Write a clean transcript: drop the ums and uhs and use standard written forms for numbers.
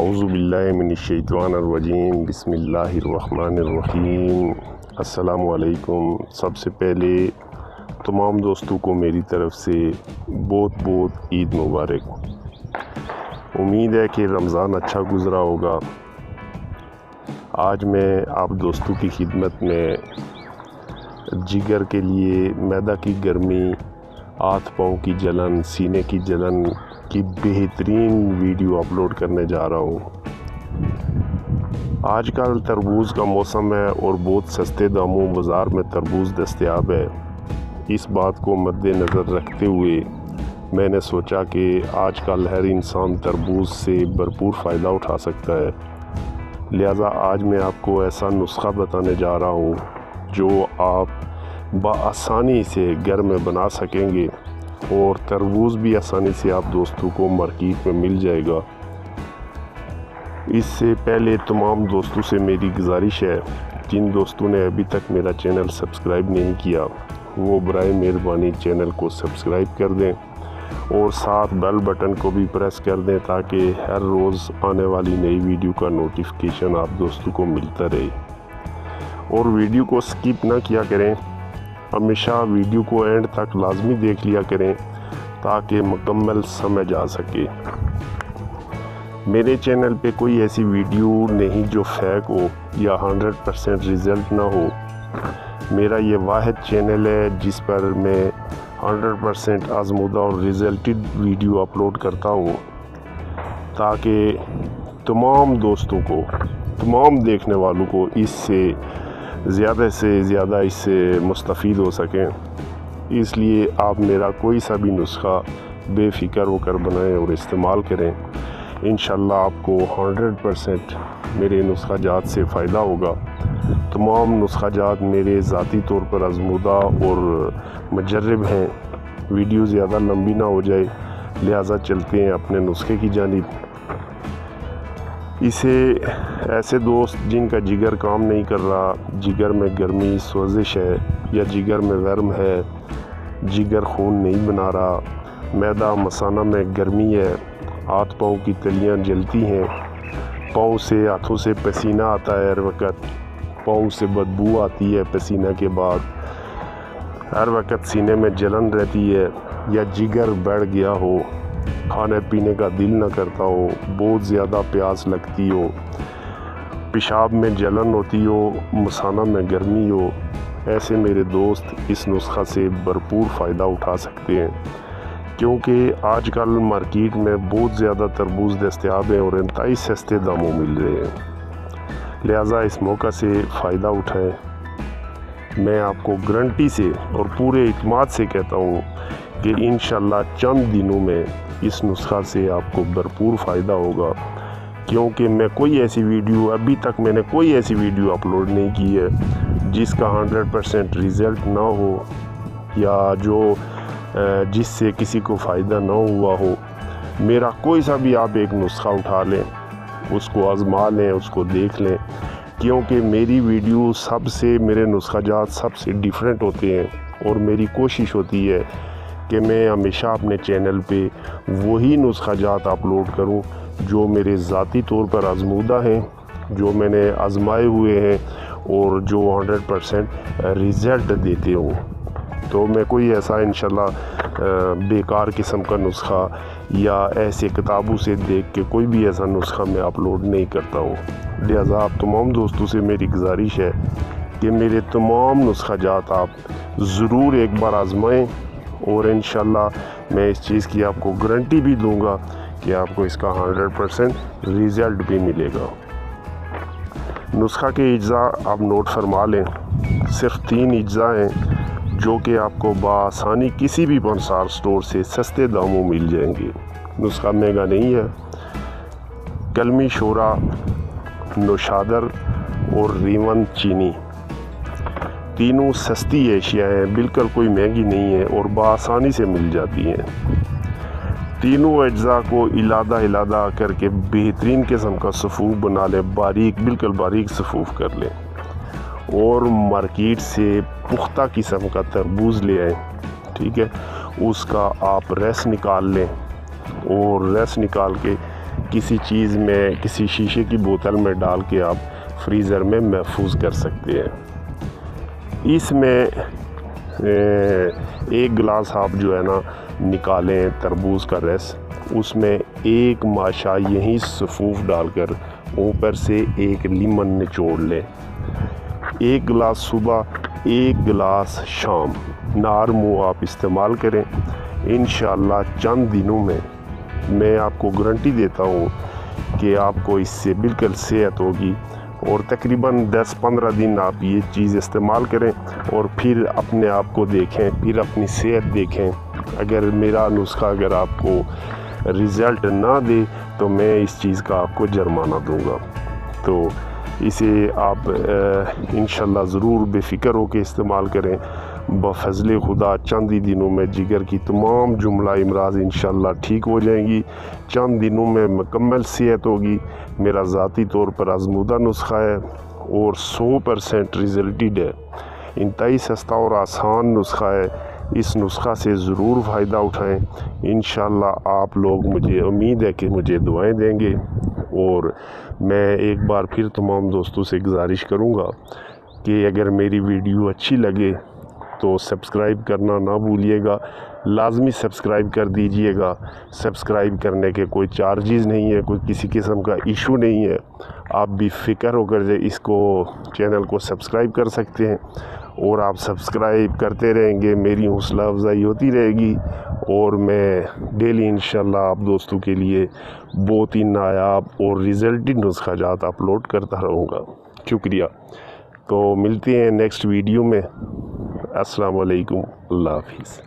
اعوذ باللہ من الشیطان الرجیم بسم اللہ الرحمن الرحیم۔ السلام علیکم۔ سب سے پہلے تمام دوستوں کو میری طرف سے بہت بہت عید مبارک۔ امید ہے کہ رمضان اچھا گزرا ہوگا۔ آج میں آپ دوستوں کی خدمت میں جگر کے لیے معدہ کی گرمی، ہاتھ پاؤں کی جلن، سینے کی جلن کی بہترین ویڈیو اپلوڈ کرنے جا رہا ہوں۔ آج کل تربوز کا موسم ہے اور بہت سستے داموں بازار میں تربوز دستیاب ہے۔ اس بات کو مد نظر رکھتے ہوئے میں نے سوچا کہ آج کل ہر انسان تربوز سے بھرپور فائدہ اٹھا سکتا ہے، لہٰذا آج میں آپ کو ایسا نسخہ بتانے جا رہا ہوں جو آپ بآسانی سے گھر میں بنا سکیں گے، اور تربوز بھی آسانی سے آپ دوستوں کو مارکیٹ میں مل جائے گا۔ اس سے پہلے تمام دوستوں سے میری گزارش ہے، جن دوستوں نے ابھی تک میرا چینل سبسکرائب نہیں کیا وہ برائے مہربانی چینل کو سبسکرائب کر دیں اور ساتھ بیل بٹن کو بھی پریس کر دیں تاکہ ہر روز آنے والی نئی ویڈیو کا نوٹیفیکیشن آپ دوستوں کو ملتا رہے۔ اور ویڈیو کو سکپ نہ کیا کریں، ہمیشہ ویڈیو کو اینڈ تک لازمی دیکھ لیا کریں تاکہ مکمل سمجھ آ سکے۔ میرے چینل پہ کوئی ایسی ویڈیو نہیں جو فیک ہو یا 100% ریزلٹ نہ ہو۔ میرا یہ واحد چینل ہے جس پر میں 100% آزمودہ اور ریزلٹڈ ویڈیو اپلوڈ کرتا ہوں تاکہ تمام دوستوں کو، تمام دیکھنے والوں کو اس سے زیادہ اس سے مستفید ہو سکیں۔ اس لیے آپ میرا کوئی سا بھی نسخہ بے فکر ہو کر بنائیں اور استعمال کریں۔ انشاءاللہ آپ کو 100% میرے نسخہ جات سے فائدہ ہوگا۔ تمام نسخہ جات میرے ذاتی طور پر آزمودہ اور مجرب ہیں۔ ویڈیو زیادہ لمبی نہ ہو جائے، لہٰذا چلتے ہیں اپنے نسخے کی جانب۔ اسے ایسے دوست جن کا جگر کام نہیں کر رہا، جگر میں گرمی سوزش ہے یا جگر میں ورم ہے، جگر خون نہیں بنا رہا، معدہ مثانہ میں گرمی ہے، ہاتھ پاؤں کی تلیاں جلتی ہیں، پاؤں سے ہاتھوں سے پسینہ آتا ہے، ہر وقت پاؤں سے بدبو آتی ہے پسینہ کے بعد، ہر وقت سینے میں جلن رہتی ہے، یا جگر بڑھ گیا ہو، کھانے پینے کا دل نہ کرتا ہو، بہت زیادہ پیاس لگتی ہو، پیشاب میں جلن ہوتی ہو، مثانہ میں گرمی ہو، ایسے میرے دوست اس نسخہ سے بھرپور فائدہ اٹھا سکتے ہیں، کیونکہ آج کل مارکیٹ میں بہت زیادہ تربوز دستیاب ہیں اور انتہائی سستے داموں مل رہے ہیں، لہٰذا اس موقع سے فائدہ اٹھائیں۔ میں آپ کو گارنٹی سے اور پورے اعتماد سے کہتا ہوں کہ انشاءاللہ چند دنوں میں اس نسخہ سے آپ کو بھرپور فائدہ ہوگا، کیونکہ ابھی تک میں نے کوئی ایسی ویڈیو اپلوڈ نہیں کی ہے جس کا 100% ریزلٹ نہ ہو یا جس سے کسی کو فائدہ نہ ہوا ہو۔ میرا کوئی سا بھی آپ ایک نسخہ اٹھا لیں، اس کو آزما لیں، اس کو دیکھ لیں، کیونکہ میری ویڈیو میرے نسخہ جات سب سے ڈیفرنٹ ہوتے ہیں، اور میری کوشش ہوتی ہے کہ میں ہمیشہ اپنے چینل پہ وہی نسخہ جات اپلوڈ کروں جو میرے ذاتی طور پر آزمودہ ہیں، جو میں نے آزمائے ہوئے ہیں اور جو 100% ریزلٹ دیتے ہوں۔ تو میں کوئی ایسا انشاءاللہ بیکار قسم کا نسخہ یا ایسے کتابوں سے دیکھ کے کوئی بھی ایسا نسخہ میں اپلوڈ نہیں کرتا ہوں، لہٰذا آپ تمام دوستوں سے میری گزارش ہے کہ میرے تمام نسخہ جات آپ ضرور ایک بار آزمائیں، اور انشاءاللہ میں اس چیز کی آپ کو گارنٹی بھی دوں گا کہ آپ کو اس کا 100% ریزلٹ بھی ملے گا۔ نسخہ کے اجزاء آپ نوٹ فرما لیں، صرف 3 اجزاء ہیں جو کہ آپ کو بآسانی کسی بھی پنسار سٹور سے سستے داموں مل جائیں گے۔ نسخہ مہنگا نہیں ہے۔ کلمی شورا، نوشادر اور ریون چینی، تینوں سستی اشیاء ہیں، بالکل کوئی مہنگی نہیں ہے اور بآسانی سے مل جاتی ہیں۔ تینوں اجزاء کو علادہ کر کے بہترین قسم کا صفوف بنا لیں، بالکل باریک صفوف کر لیں، اور مارکیٹ سے پختہ قسم کا تربوز لے آئیں، ٹھیک ہے، اس کا آپ رس نکال لیں، اور رس نکال کے کسی چیز میں کسی شیشے کی بوتل میں ڈال کے آپ فریزر میں محفوظ کر سکتے ہیں۔ اس میں 1 گلاس آپ جو ہے نا نکالیں تربوز کا رس، اس میں 1 ماشا یہیں سفوف ڈال کر اوپر سے 1 لیمن نچوڑ لیں۔ 1 گلاس صبح 1 گلاس شام، نار منہ آپ استعمال کریں۔ انشاءاللہ چند دنوں میں آپ کو گارنٹی دیتا ہوں کہ آپ کو اس سے بالکل صحت ہوگی، اور تقریباً 10-15 دن آپ یہ چیز استعمال کریں اور پھر اپنے آپ کو دیکھیں، پھر اپنی صحت دیکھیں۔ اگر میرا نسخہ اگر آپ کو رزلٹ نہ دے تو میں اس چیز کا آپ کو جرمانہ دوں گا۔ تو اسے آپ انشاءاللہ ضرور بے فکر ہو کے استعمال کریں۔ بفضل خدا چند ہی دنوں میں جگر کی تمام جملہ امراض انشاءاللہ ٹھیک ہو جائیں گی، چند دنوں میں مکمل صحت ہوگی۔ میرا ذاتی طور پر آزمودہ نسخہ ہے اور 100% ریزلٹڈ ہے۔ انتہائی سستا اور آسان نسخہ ہے، اس نسخہ سے ضرور فائدہ اٹھائیں۔ انشاءاللہ آپ لوگ، مجھے امید ہے کہ مجھے دعائیں دیں گے، اور میں ایک بار پھر تمام دوستوں سے گزارش کروں گا کہ اگر میری ویڈیو اچھی لگے تو سبسکرائب کرنا نہ بھولیے گا، لازمی سبسکرائب کر دیجئے گا۔ سبسکرائب کرنے کے کوئی چارجز نہیں ہے، کوئی کسی قسم کا ایشو نہیں ہے، آپ بھی فکر ہو کر اس کو چینل کو سبسکرائب کر سکتے ہیں، اور آپ سبسکرائب کرتے رہیں گے، میری حوصلہ افزائی ہوتی رہے گی، اور میں ڈیلی انشاءاللہ آپ دوستوں کے لیے بہت ہی نایاب اور ریزلٹڈ نسخہ جات اپلوڈ کرتا رہوں گا۔ شکریہ۔ تو ملتے ہیں نیکسٹ ویڈیو میں۔ السلام علیکم، اللہ حافظ۔